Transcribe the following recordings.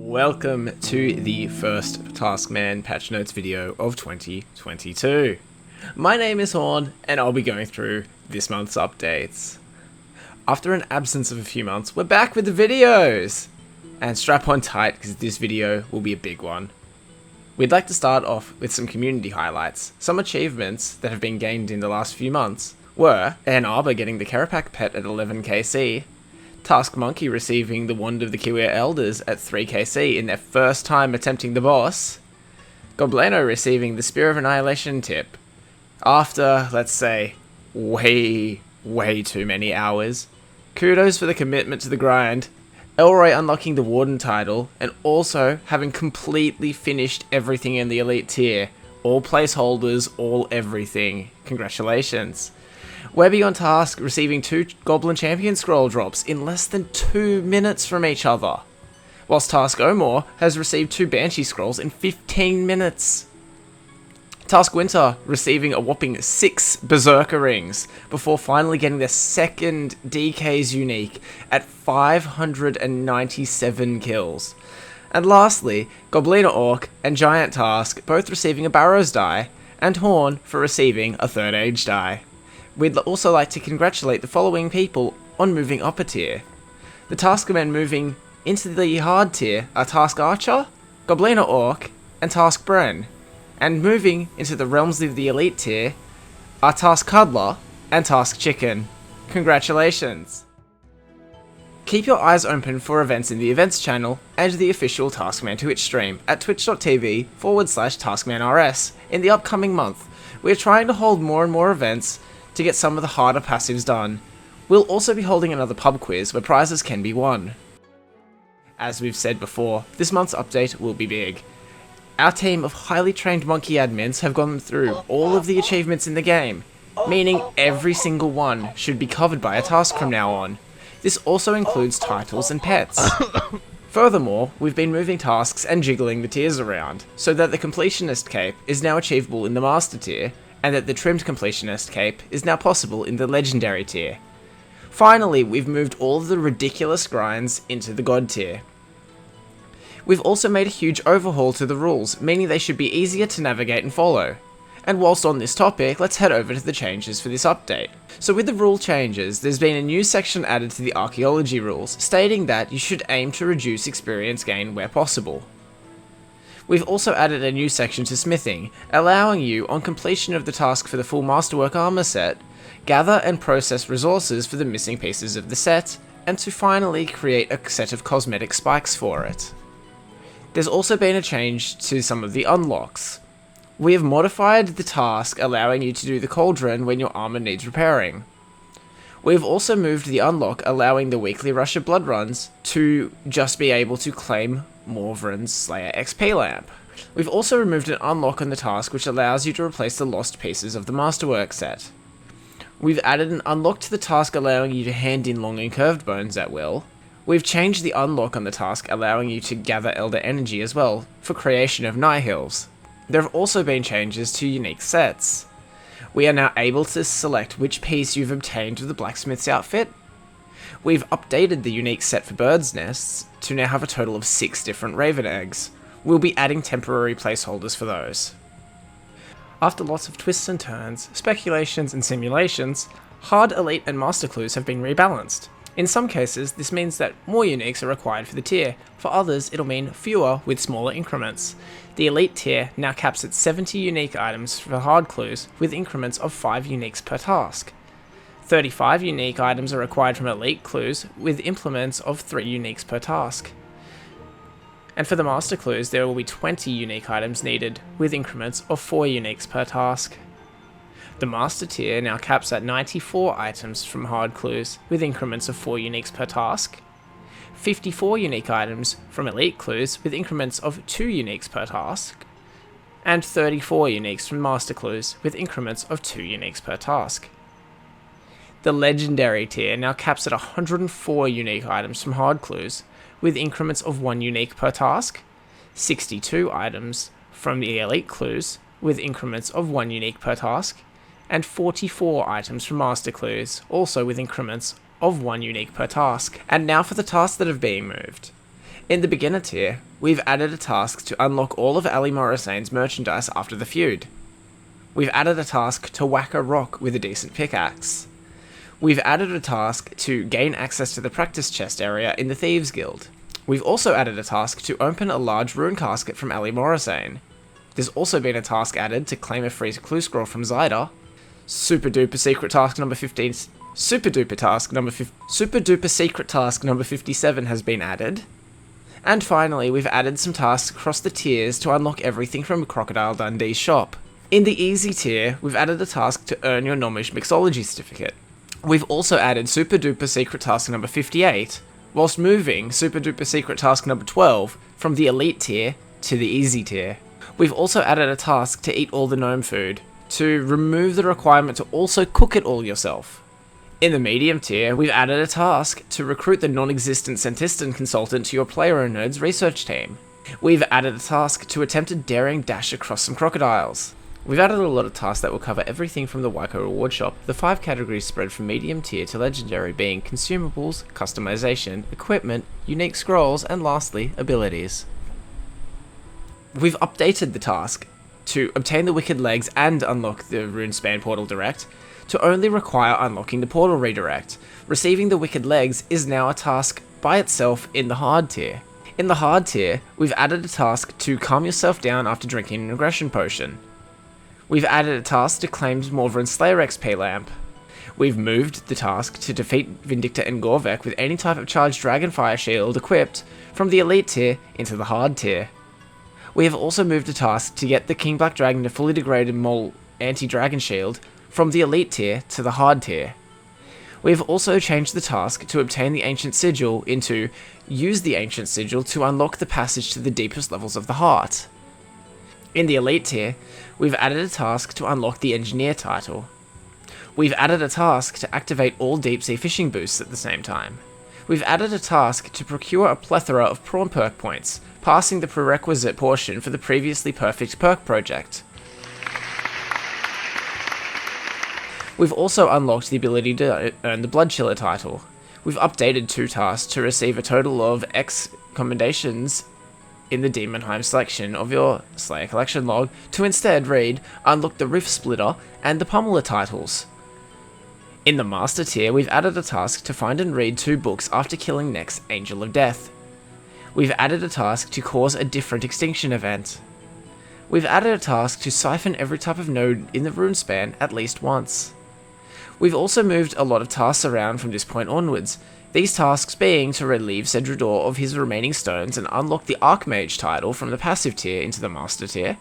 Welcome to the first Taskman Patchnotes video of 2022. My name is Horn, and I'll be going through this month's updates. After an absence of a few months, we're back with the videos! And strap on tight, because this video will be a big one. We'd like to start off with some community highlights. Some achievements that have been gained in the last few months were Ann Arbor getting the Karapak pet at 11kc, Task Monkey receiving the Wand of the Kiwir Elders at 3kc in their first time attempting the boss, Goblino receiving the Spear of Annihilation tip after, let's say, way too many hours. Kudos for the commitment to the grind, Elroy unlocking the Warden title, and also having completely finished everything in the Elite tier. All placeholders, all everything. Congratulations. Webby on Task receiving 2 Goblin Champion scroll drops in less than 2 minutes from each other, whilst Task Omor has received 2 Banshee scrolls in 15 minutes. Task Winter receiving a whopping 6 Berserker rings before finally getting their second DK's unique at 597 kills. And lastly, Goblina Orc and Giant Task both receiving a Barrows die, and Horn for receiving a 3rd Age die. We'd also like to congratulate the following people on moving up a tier. The Taskmen moving into the hard tier are Task Archer, Goblina Orc, and Task Bren. And moving into the realms of the Elite tier are Task Cuddler and Task Chicken. Congratulations! Keep your eyes open for events in the events channel and the official Taskman Twitch stream at twitch.tv/TaskmanRS in the upcoming month. We're trying to hold more and more events to get some of the harder passives done. We'll also be holding another pub quiz where prizes can be won. As we've said before, this month's update will be big. Our team of highly trained monkey admins have gone through all of the achievements in the game, meaning every single one should be covered by a task from now on. This also includes titles and pets. Furthermore, we've been moving tasks and jiggling the tiers around, so that the Completionist Cape is now achievable in the Master tier, and that the Trimmed Completionist Cape is now possible in the Legendary tier. Finally, we've moved all of the ridiculous grinds into the God tier. We've also made a huge overhaul to the rules, meaning they should be easier to navigate and follow. And whilst on this topic, let's head over to the changes for this update. So with the rule changes, there's been a new section added to the archaeology rules, stating that you should aim to reduce experience gain where possible. We've also added a new section to smithing, allowing you, on completion of the task for the full Masterwork armor set, gather and process resources for the missing pieces of the set, and to finally create a set of cosmetic spikes for it. There's also been a change to some of the unlocks. We have modified the task allowing you to do the cauldron when your armor needs repairing. We've also moved the unlock allowing the weekly rush of blood runs to just be able to claim Morvran's Slayer XP lamp. We've also removed an unlock on the task which allows you to replace the lost pieces of the Masterwork set. We've added an unlock to the task allowing you to hand in long and curved bones at will. We've changed the unlock on the task allowing you to gather Elder Energy as well for creation of Nihils. There have also been changes to unique sets. We are now able to select which piece you've obtained with the blacksmith's outfit. We've updated the unique set for birds' nests to now have a total of 6 different raven eggs. We'll be adding temporary placeholders for those. After lots of twists and turns, speculations and simulations, hard, elite and master clues have been rebalanced. In some cases, this means that more uniques are required for the tier. For others, it'll mean fewer with smaller increments. The elite tier now caps at 70 unique items for hard clues, with increments of 5 uniques per task. 35 unique items are required from elite clues, with implements of 3 uniques per task. And for the master clues, there will be 20 unique items needed, with increments of 4 uniques per task. The master tier now caps at 94 items from hard clues, with increments of 4 uniques per task. 54 unique items from elite clues, with increments of 2 uniques per task. And 34 uniques from master clues, with increments of 2 uniques per task. The legendary tier now caps at 104 unique items from hard clues, with increments of 1 unique per task, 62 items from the elite clues, with increments of 1 unique per task, and 44 items from master clues, also with increments of 1 unique per task. And now for the tasks that have been moved. In the beginner tier, we've added a task to unlock all of Ali Morrissane's merchandise after the feud. We've added a task to whack a rock with a decent pickaxe. We've added a task to gain access to the practice chest area in the Thieves Guild. We've also added a task to open a large rune casket from Ali Morrissane. There's also been a task added to claim a free clue scroll from Zyda. Super duper secret task number 15. Super duper secret task number 57 has been added. And finally, we've added some tasks across the tiers to unlock everything from Crocodile Dundee's shop. In the easy tier, we've added a task to earn your Gnomish Mixology certificate. We've also added super duper secret task number 58, whilst moving super duper secret task number 12 from the elite tier to the easy tier. We've also added a task to eat all the gnome food, to remove the requirement to also cook it all yourself. In the medium tier, we've added a task to recruit the non-existent Centistan consultant to your PlayerUnknown's research team. We've added a task to attempt a daring dash across some crocodiles. We've added a lot of tasks that will cover everything from the Waiko reward shop, the 5 categories spread from medium tier to legendary being consumables, customization, equipment, unique scrolls, and lastly, abilities. We've updated the task to obtain the Wicked Legs and unlock the Runespan Portal Direct to only require unlocking the Portal Redirect. Receiving the Wicked Legs is now a task by itself in the hard tier. In the hard tier, we've added a task to calm yourself down after drinking an aggression potion. We've added a task to claim Morvran Slayer XP lamp. We've moved the task to defeat Vindicta and Gorvek with any type of charged Dragonfire shield equipped from the elite tier into the hard tier. We have also moved a task to get the King Black Dragon to fully degraded Mole anti-dragon shield from the elite tier to the hard tier. We have also changed the task to obtain the Ancient Sigil into use the Ancient Sigil to unlock the passage to the deepest levels of the heart. In the elite tier, we've added a task to unlock the Engineer title. We've added a task to activate all deep sea fishing boosts at the same time. We've added a task to procure a plethora of prawn perk points, passing the prerequisite portion for the previously perfect perk project. We've also unlocked the ability to earn the Blood Chiller title. We've updated 2 tasks to receive a total of X commendations in the Demonheim selection of your Slayer collection log to instead read unlock the Rift Splitter and the Pummeler titles. In the Master tier, we've added a task to find and read 2 books after killing Next Angel of Death. We've added a task to cause a different extinction event. We've added a task to siphon every type of node in the Runespan at least once. We've also moved a lot of tasks around from this point onwards, these tasks being to relieve Cedrador of his remaining stones and unlock the Archmage title from the passive tier into the Master tier.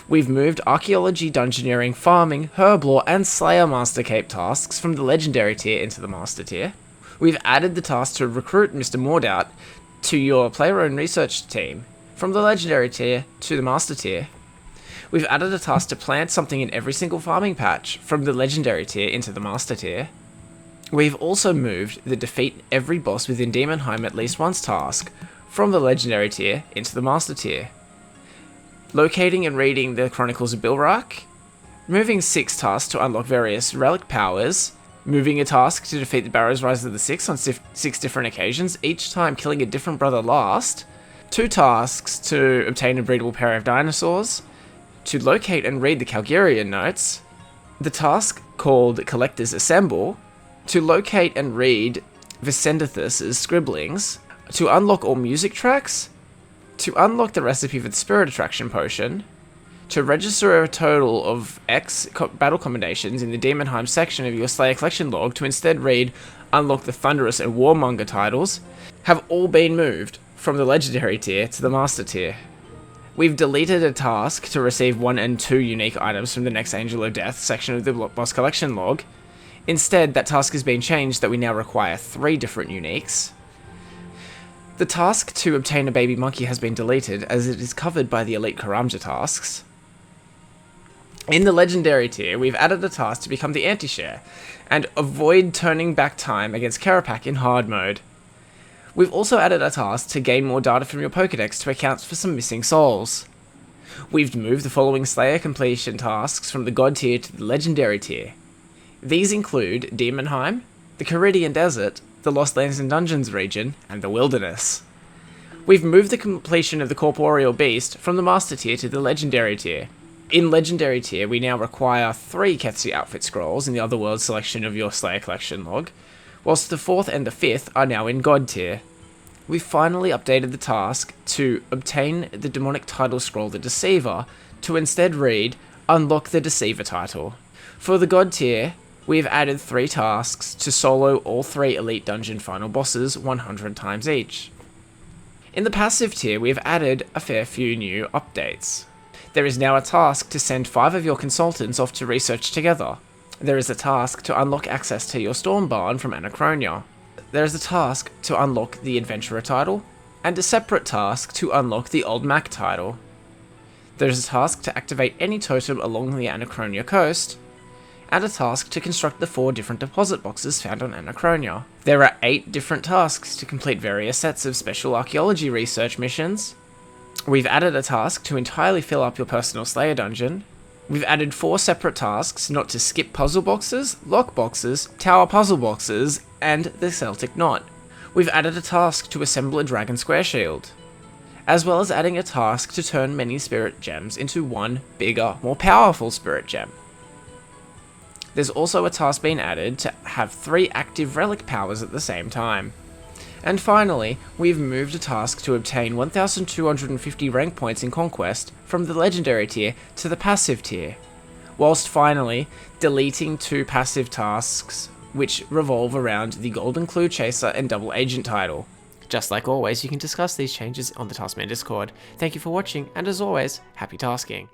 We've moved Archaeology, Dungeoneering, Farming, Herblore, and Slayer Master Cape tasks from the Legendary tier into the Master tier. We've added the task to recruit Mr. Mordout to your player-owned research team from the Legendary tier to the Master tier. We've added a task to plant something in every single farming patch from the Legendary tier into the Master tier. We've also moved the defeat every boss within Demonheim at least once task from the Legendary tier into the Master tier. Locating and reading the Chronicles of Bilrak, moving 6 tasks to unlock various relic powers, moving a task to defeat the Barrows Rise of the Six on 6 different occasions, each time killing a different brother last, 2 tasks to obtain a breedable pair of dinosaurs, to locate and read the Calgarian notes, the task called Collectors Assemble, to locate and read Vicendithus' scribblings, to unlock all music tracks, to unlock the recipe for the Spirit Attraction Potion, to register a total of X battle commendations in the Demonheim section of your Slayer collection log to instead read unlock the Thunderous and Warmonger titles, have all been moved from the Legendary tier to the Master tier. We've deleted a task to receive 1 and 2 unique items from the Next Angel of Death section of the boss collection log. Instead, that task has been changed that we now require 3 different uniques. The task to obtain a baby monkey has been deleted as it is covered by the Elite Karamja tasks. In the Legendary tier, we've added a task to become the Anti-Share and avoid turning back time against Karapak in hard mode. We've also added a task to gain more data from your Pokedex to account for some missing souls. We've moved the following Slayer completion tasks from the God tier to the Legendary tier. These include Demonheim, the Caridian Desert, the Lost Lands and Dungeons region, and the Wilderness. We've moved the completion of the Corporeal Beast from the Master tier to the Legendary tier. In Legendary tier, we now require 3 Ketsu outfit scrolls in the Otherworld selection of your Slayer Collection log, whilst the 4th and the 5th are now in God tier. We've finally updated the task to obtain the demonic title scroll, the Deceiver, to instead read, Unlock the Deceiver title. For the God tier, we have added 3 tasks to solo all 3 Elite Dungeon final bosses 100 times each. In the passive tier, we have added a fair few new updates. There is now a task to send 5 of your consultants off to research together. There is a task to unlock access to your Storm Barn from Anachronia. There is a task to unlock the Adventurer title, and a separate task to unlock the Old Mac title. There is a task to activate any totem along the Anachronia coast, and a task to construct the 4 different deposit boxes found on Anachronia. There are 8 different tasks to complete various sets of special archaeology research missions. We've added a task to entirely fill up your personal Slayer dungeon. We've added 4 separate tasks not to skip puzzle boxes, lock boxes, tower puzzle boxes, and the Celtic Knot. We've added a task to assemble a Dragon Square Shield, as well as adding a task to turn many spirit gems into one bigger, more powerful spirit gem. There's also a task being added to have 3 active relic powers at the same time. And finally, we've moved a task to obtain 1250 rank points in Conquest from the Legendary tier to the passive tier, whilst finally deleting 2 passive tasks which revolve around the Golden Clue Chaser and Double Agent title. Just like always, you can discuss these changes on the Taskman Discord. Thank you for watching, and as always, happy tasking.